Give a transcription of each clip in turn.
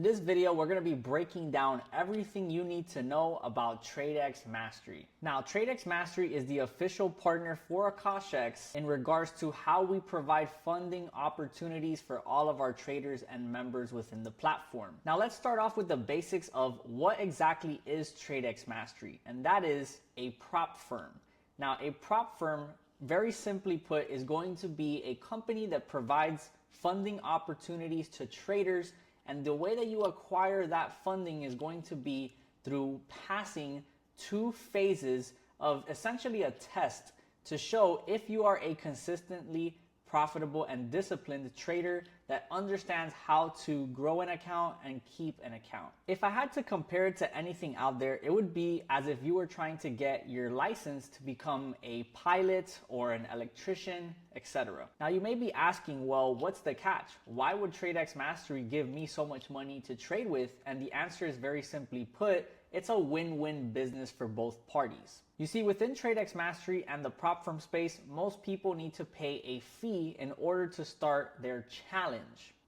this video, we're going to be breaking down everything you need to know about Tradex Mastery. Now, Tradex Mastery is the official partner for AkashX in regards to how we provide funding opportunities for all of our traders and members within the platform. Now, let's start off with the basics of what exactly is Tradex Mastery, and that is a prop firm. Now, a prop firm, very simply put, is going to be a company that provides funding opportunities to traders, and the way that you acquire that funding is going to be through passing 2 phases of essentially a test to show if you are a consistently profitable and disciplined trader that understands how to grow an account and keep an account. If I had to compare it to anything out there, it would be as if you were trying to get your license to become a pilot or an electrician, etc. Now you may be asking, well, what's the catch? Why would Tradex Mastery give me so much money to trade with? And the answer is very simply put, it's a win-win business for both parties. You see, within Tradex Mastery and the prop firm space, most people need to pay a fee in order to start their challenge.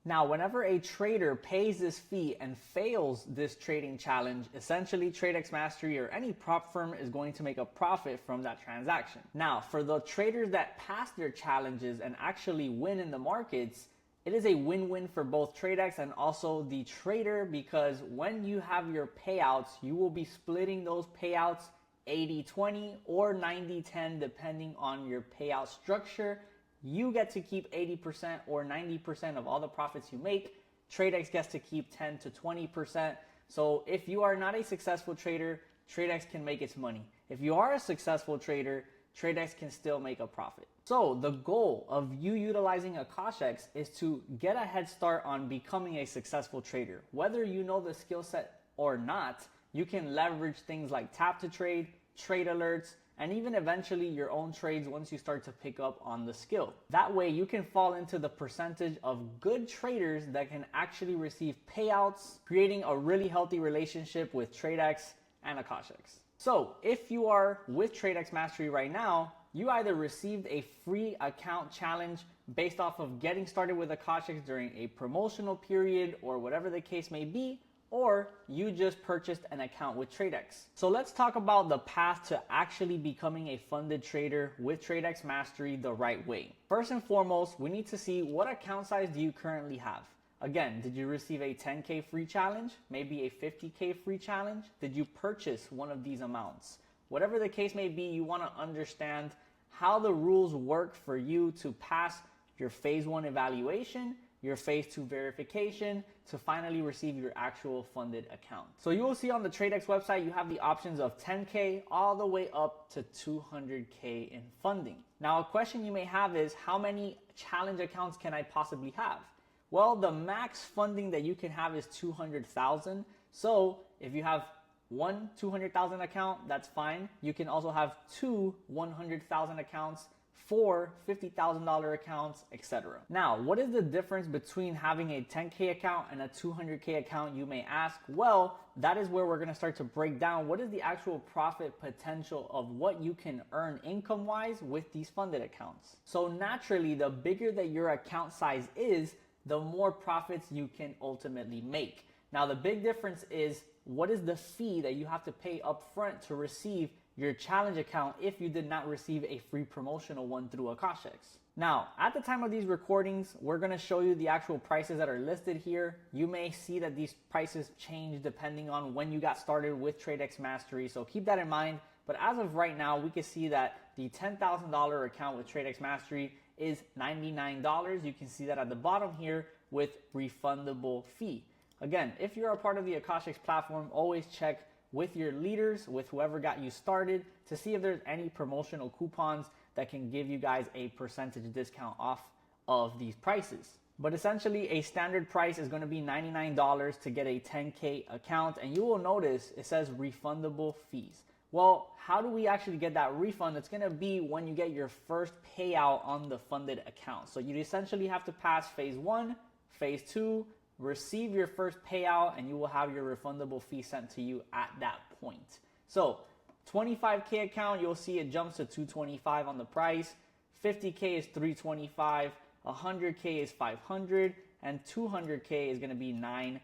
Now, whenever a trader pays this fee and fails this trading challenge, essentially Tradex Mastery or any prop firm is going to make a profit from that transaction. Now, for the traders that pass their challenges and actually win in the markets, it is a win-win for both Tradex and also the trader, because when you have your payouts, you will be splitting those payouts 80-20 or 90-10 depending on your payout structure. You get to keep 80% or 90% of all the profits you make. Tradex gets to keep 10 to 20%. So if you are not a successful trader, Tradex can make its money. If you are a successful trader, Tradex can still make a profit. So the goal of you utilizing AkashX is to get a head start on becoming a successful trader. Whether you know the skill set or not, you can leverage things like tap to trade, trade alerts, and even eventually your own trades once you start to pick up on the skill. That way you can fall into the percentage of good traders that can actually receive payouts, creating a really healthy relationship with Tradex and AkashX. So if you are with Tradex Mastery right now, you either received a free account challenge based off of getting started with AkashX during a promotional period or whatever the case may be, or you just purchased an account with Tradex. So let's talk about the path to actually becoming a funded trader with Tradex Mastery the right way. First and foremost, we need to see what account size do you currently have. Again, did you receive a 10K free challenge? Maybe a 50K free challenge? Did you purchase one of these amounts? Whatever the case may be, you want to understand how the rules work for you to pass your phase 1 evaluation, your phase 2 verification, to finally receive your actual funded account. So you will see on the Tradex website, you have the options of 10K all the way up to 200K in funding. Now, a question you may have is, how many challenge accounts can I possibly have? Well, the max funding that you can have is 200,000. So if you have one 200,000 account, that's fine. You can also have 2 100,000 accounts, 4 $50,000 accounts, etc. Now, what is the difference between having a 10K account and a 200K account, you may ask? Well, that is where we're going to start to break down what is the actual profit potential of what you can earn income-wise with these funded accounts. So naturally, the bigger that your account size is, the more profits you can ultimately make. Now, the big difference is, what is the fee that you have to pay up front to receive your challenge account if you did not receive a free promotional one through AkashX? Now, at the time of these recordings, we're going to show you the actual prices that are listed here. You may see that these prices change depending on when you got started with Tradex Mastery, so keep that in mind. But as of right now, we can see that the $10,000 account with Tradex Mastery is $99. You can see that at the bottom here with refundable fee. Again, if you're a part of the AkashX platform, always check with your leaders, with whoever got you started, to see if there's any promotional coupons that can give you guys a percentage discount off of these prices. But essentially, a standard price is going to be $99 to get a 10K account, and you will notice it says refundable fees. Well, how do we actually get that refund? It's going to be when you get your first payout on the funded account. So you essentially have to pass phase 1, phase 2, receive your first payout, and you will have your refundable fee sent to you at that point. So 25K account, you'll see it jumps to $225 on the price. 50K is $325, 100K is $500, and 200K is going to be $900.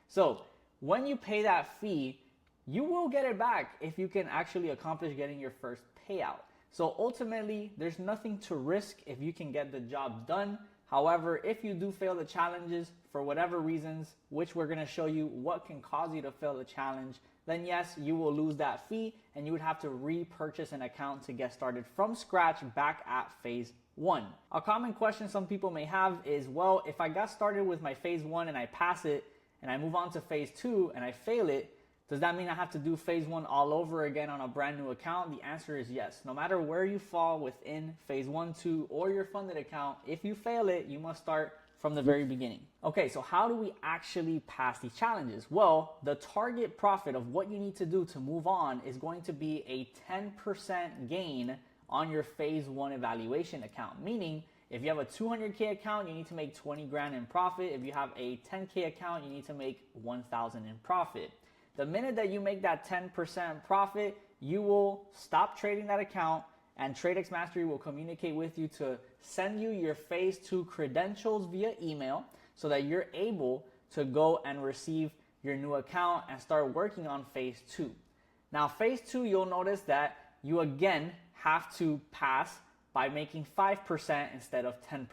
So when you pay that fee, you will get it back if you can actually accomplish getting your first payout. So ultimately, there's nothing to risk if you can get the job done. However, if you do fail the challenges for whatever reasons, which we're going to show you what can cause you to fail the challenge, then yes, you will lose that fee and you would have to repurchase an account to get started from scratch back at phase 1. A common question some people may have is, well, if I got started with my phase 1 and I pass it and I move on to phase 2 and I fail it, does that mean I have to do phase 1 all over again on a brand new account? The answer is yes. No matter where you fall within phase 1, 2, or your funded account, if you fail it, you must start from the very beginning. Okay, so how do we actually pass these challenges? Well, the target profit of what you need to do to move on is going to be a 10% gain on your phase 1 evaluation account. Meaning, if you have a 200K account, you need to make 20 grand in profit. If you have a 10K account, you need to make 1,000 in profit. The minute that you make that 10% profit, you will stop trading that account and Tradex Mastery will communicate with you to send you your phase 2 credentials via email so that you're able to go and receive your new account and start working on phase 2. Now, phase 2, you'll notice that you again have to pass by making 5% instead of 10%.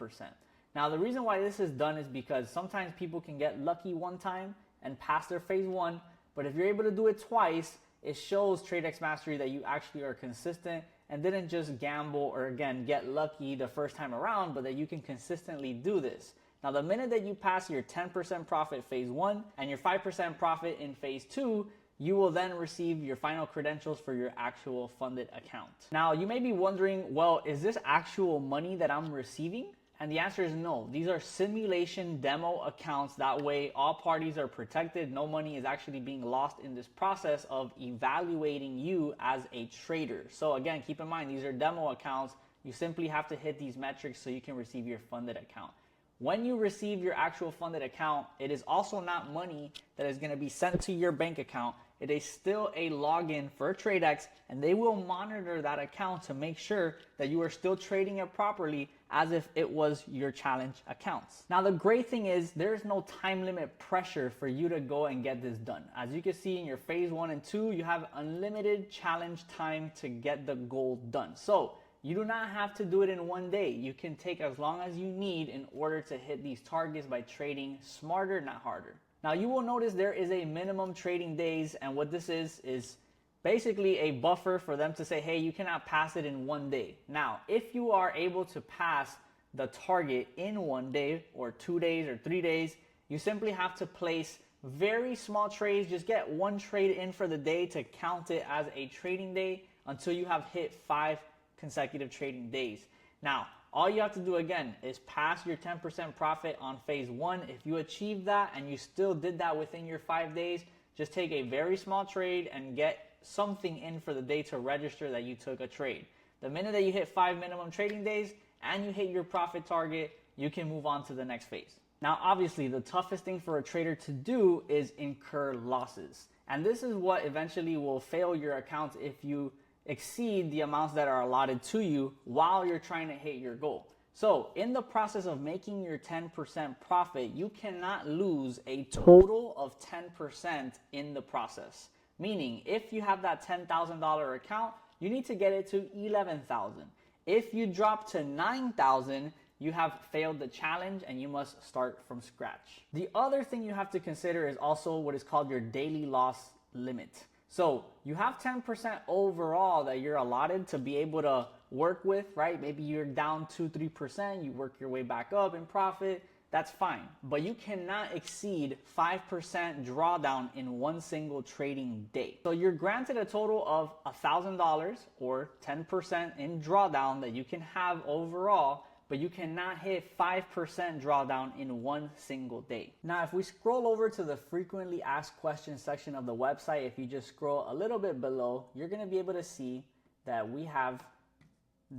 Now, the reason why this is done is because sometimes people can get lucky one time and pass their phase 1, but if you're able to do it twice, it shows Tradex Mastery that you actually are consistent and didn't just gamble or again get lucky the first time around, but that you can consistently do this. Now, the minute that you pass your 10% profit phase 1 and your 5% profit in phase 2, you will then receive your final credentials for your actual funded account. Now, you may be wondering, well, is this actual money that I'm receiving? And the answer is no. These are simulation demo accounts. That way, all parties are protected. No money is actually being lost in this process of evaluating you as a trader. So again, keep in mind, these are demo accounts. You simply have to hit these metrics so you can receive your funded account. When you receive your actual funded account, it is also not money that is going to be sent to your bank account. It is still a login for Tradex, and they will monitor that account to make sure that you are still trading it properly as if it was your challenge accounts. Now, the great thing is there's no time limit pressure for you to go and get this done. As you can see in your phase 1 and 2, you have unlimited challenge time to get the goal done. So you do not have to do it in one day. You can take as long as you need in order to hit these targets by trading smarter, not harder. Now, you will notice there is a minimum trading days, and what this is basically a buffer for them to say, hey, you cannot pass it in one day. Now, if you are able to pass the target in 1 day or 2 days or 3 days, you simply have to place very small trades. Just get one trade in for the day to count it as a trading day until you have hit 5 consecutive trading days. Now, all you have to do again is pass your 10% profit on phase 1. If you achieve that and you still did that within your 5 days, just take a very small trade and get something in for the day to register that you took a trade. The minute that you hit 5 minimum trading days and you hit your profit target, you can move on to the next phase. Now, obviously, the toughest thing for a trader to do is incur losses. And this is what eventually will fail your account if you exceed the amounts that are allotted to you while you're trying to hit your goal. So in the process of making your 10% profit, you cannot lose a total of 10% in the process. Meaning, if you have that $10,000 account, you need to get it to $11,000. If you drop to $9,000, you have failed the challenge and you must start from scratch. The other thing you have to consider is also what is called your daily loss limit. So you have 10% overall that you're allotted to be able to work with, right? Maybe you're down 2-3%, you work your way back up in profit, that's fine. But you cannot exceed 5% drawdown in one single trading day. So you're granted a total of $1,000 or 10% in drawdown that you can have overall, but you cannot hit 5% drawdown in one single day. Now, if we scroll over to the frequently asked questions section of the website, if you just scroll a little bit below, you're gonna be able to see that we have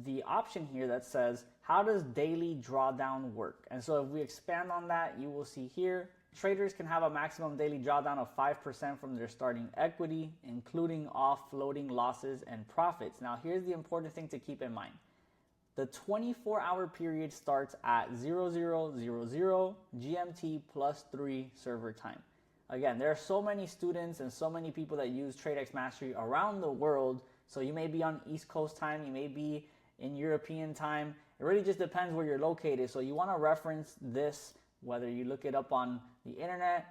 the option here that says, how does daily drawdown work? And so if we expand on that, you will see here, traders can have a maximum daily drawdown of 5% from their starting equity, including offloading losses and profits. Now, here's the important thing to keep in mind. The 24-hour period starts at 0000 GMT plus 3 server time. Again, there are so many students and so many people that use Tradex Mastery around the world. So you may be on East Coast time, you may be in European time. It really just depends where you're located. So you want to reference this, whether you look it up on the internet,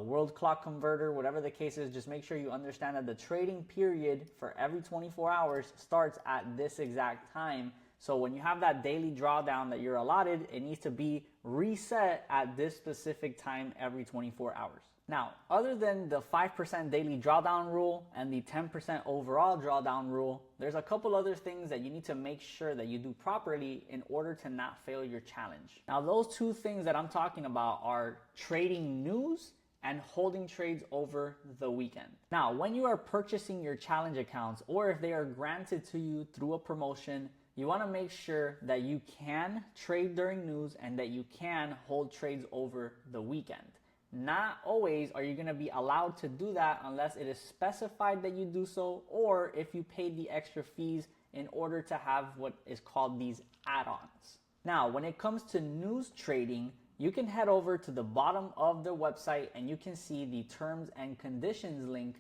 world clock converter, whatever the case is. Just make sure you understand that the trading period for every 24 hours starts at this exact time. So when you have that daily drawdown that you're allotted, it needs to be reset at this specific time every 24 hours. Now, other than the 5% daily drawdown rule and the 10% overall drawdown rule, there's a couple other things that you need to make sure that you do properly in order to not fail your challenge. Now, those two things that I'm talking about are trading news and holding trades over the weekend. Now, when you are purchasing your challenge accounts, or if they are granted to you through a promotion, you want to make sure that you can trade during news and that you can hold trades over the weekend. Not always are you going to be allowed to do that unless it is specified that you do so, or if you paid the extra fees in order to have what is called these add-ons. Now, when it comes to news trading, you can head over to the bottom of the website and you can see the terms and conditions link.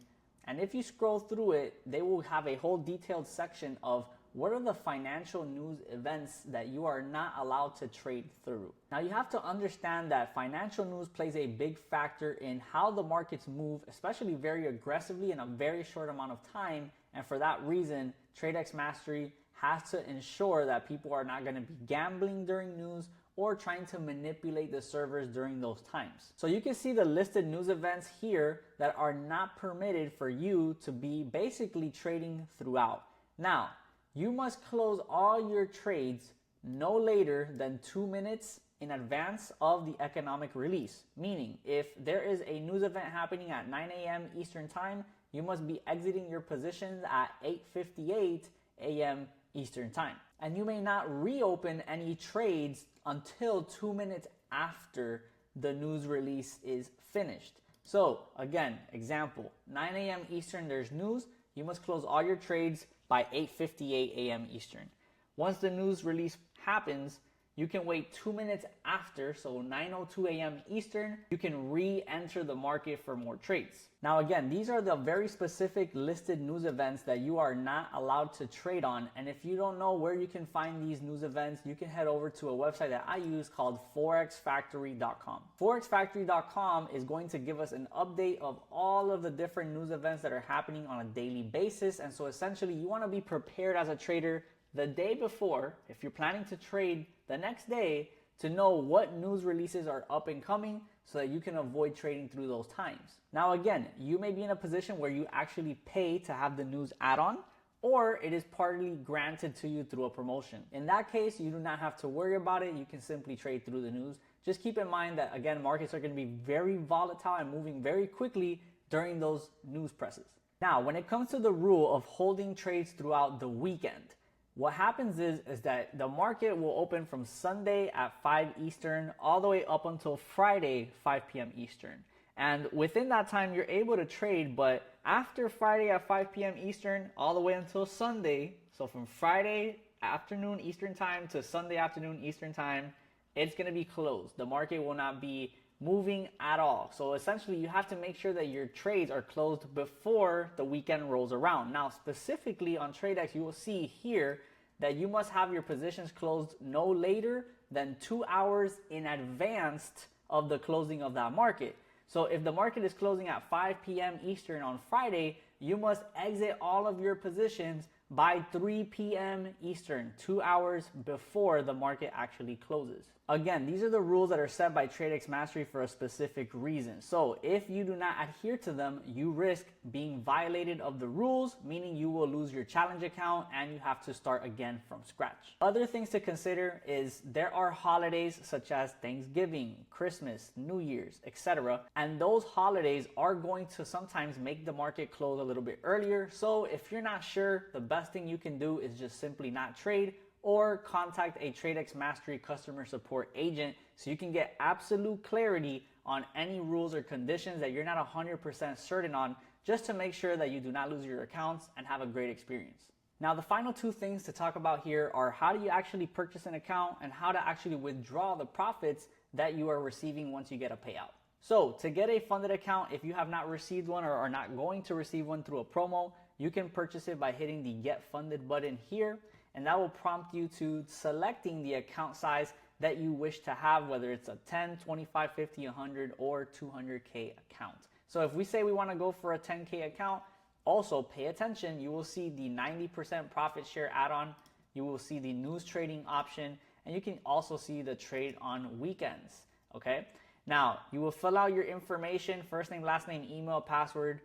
And if you scroll through it, they will have a whole detailed section of what are the financial news events that you are not allowed to trade through. Now, you have to understand that financial news plays a big factor in how the markets move, especially very aggressively in a very short amount of time. And for that reason, Tradex Mastery has to ensure that people are not going to be gambling during news or trying to manipulate the servers during those times. So you can see the listed news events here that are not permitted for you to be basically trading throughout. Now, you must close all your trades no later than 2 minutes in advance of the economic release. Meaning, if there is a news event happening at 9 a.m. Eastern time, you must be exiting your positions at 8:58 a.m. Eastern time. And you may not reopen any trades until 2 minutes after the news release is finished. So again, example, 9 a.m. Eastern, there's news. You must close all your trades by 8:58 a.m. Eastern. Once the news release happens, you can wait 2 minutes after, so 9:02 a.m. Eastern, you can re-enter the market for more trades. Now again, these are the very specific listed news events that you are not allowed to trade on. And if you don't know where you can find these news events, you can head over to a website that I use called forexfactory.com. Forexfactory.com is going to give us an update of all of the different news events that are happening on a daily basis. And so essentially you want to be prepared as a trader the day before, if you're planning to trade the next day, to know what news releases are up and coming so that you can avoid trading through those times. Now again, you may be in a position where you actually pay to have the news add-on, or it is partly granted to you through a promotion. In that case, you do not have to worry about it. You can simply trade through the news. Just keep in mind that again, markets are going to be very volatile and moving very quickly during those news presses. Now, when it comes to the rule of holding trades throughout the weekend, what happens is that the market will open from Sunday at 5 Eastern all the way up until Friday, 5 p.m. Eastern. And within that time, you're able to trade, but after Friday at 5 p.m. Eastern all the way until Sunday, so from Friday afternoon Eastern time to Sunday afternoon Eastern time, it's going to be closed. The market will not be moving at all. So essentially you have to make sure that your trades are closed before the weekend rolls around. Now specifically on Tradex, you will see here that you must have your positions closed no later than 2 hours in advance of the closing of that market. So if the market is closing at 5 p.m. Eastern on Friday, you must exit all of your positions by 3 p.m. Eastern, 2 hours before the market actually closes. Again, these are the rules that are set by Tradex Mastery for a specific reason. So if you do not adhere to them, you risk being violated of the rules, meaning you will lose your challenge account and you have to start again from scratch. Other things to consider is there are holidays such as Thanksgiving, Christmas, New Year's, etc. And those holidays are going to sometimes make the market close a little bit earlier. So if you're not sure, the best thing you can do is just simply not trade, or contact a Tradex Mastery customer support agent so you can get absolute clarity on any rules or conditions that you're not 100% certain on, just to make sure that you do not lose your accounts and have a great experience. Now, the final two things to talk about here are how do you actually purchase an account and how to actually withdraw the profits that you are receiving once you get a payout. So to get a funded account, if you have not received one or are not going to receive one through a promo, you can purchase it by hitting the Get Funded button here, and that will prompt you to selecting the account size that you wish to have, whether it's a 10, 25, 50, 100, or 200K account. So if we say we want to go for a 10K account, also pay attention. You will see the 90% profit share add-on. You will see the news trading option, and you can also see the trade on weekends, okay? Now, you will fill out your information, first name, last name, email, password,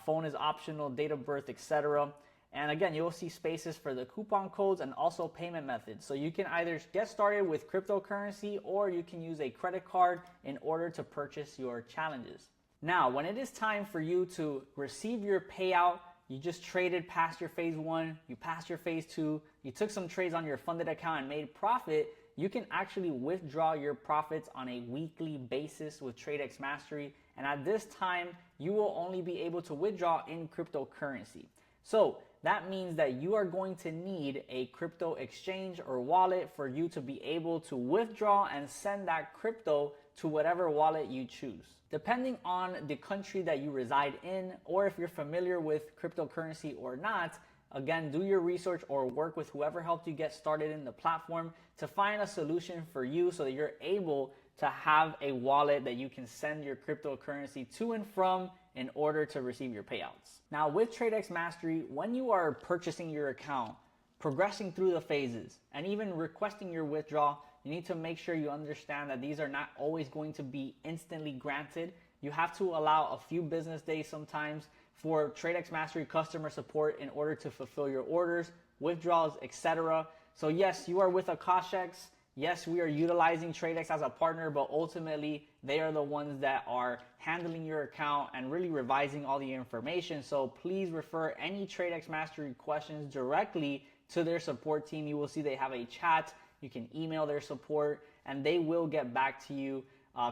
phone is optional, date of birth, etc. And again, you'll see spaces for the coupon codes and also payment methods. So you can either get started with cryptocurrency or you can use a credit card in order to purchase your challenges. Now, when it is time for you to receive your payout, you just traded past your phase 1, you passed your phase 2, you took some trades on your funded account and made profit, you can actually withdraw your profits on a weekly basis with Tradex Mastery. And at this time, you will only be able to withdraw in cryptocurrency. So that means that you are going to need a crypto exchange or wallet for you to be able to withdraw and send that crypto to whatever wallet you choose. Depending on the country that you reside in, or if you're familiar with cryptocurrency or not, again, do your research or work with whoever helped you get started in the platform to find a solution for you so that you're able to have a wallet that you can send your cryptocurrency to and from in order to receive your payouts. Now, with Tradex Mastery, when you are purchasing your account, progressing through the phases, and even requesting your withdrawal, you need to make sure you understand that these are not always going to be instantly granted. You have to allow a few business days sometimes for Tradex Mastery customer support in order to fulfill your orders, withdrawals, etc. So yes, you are with Akashex. Yes, we are utilizing Tradex as a partner, but ultimately they are the ones that are handling your account and really revising all the information. So please refer any Tradex Mastery questions directly to their support team. You will see they have a chat. You can email their support and they will get back to you.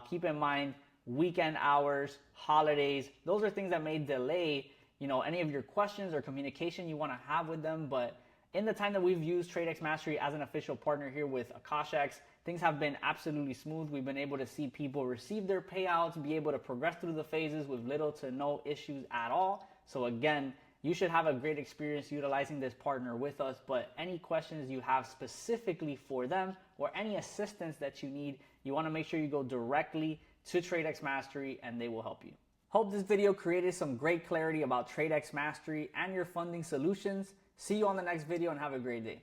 Keep in mind, weekend hours, holidays, those are things that may delay, any of your questions or communication you want to have with them. But in the time that we've used Tradex Mastery as an official partner here with Akashex, things have been absolutely smooth. We've been able to see people receive their payouts, be able to progress through the phases with little to no issues at all. So again, you should have a great experience utilizing this partner with us, but any questions you have specifically for them or any assistance that you need, you want to make sure you go directly to Tradex Mastery and they will help you. Hope this video created some great clarity about Tradex Mastery and your funding solutions. See you on the next video and have a great day.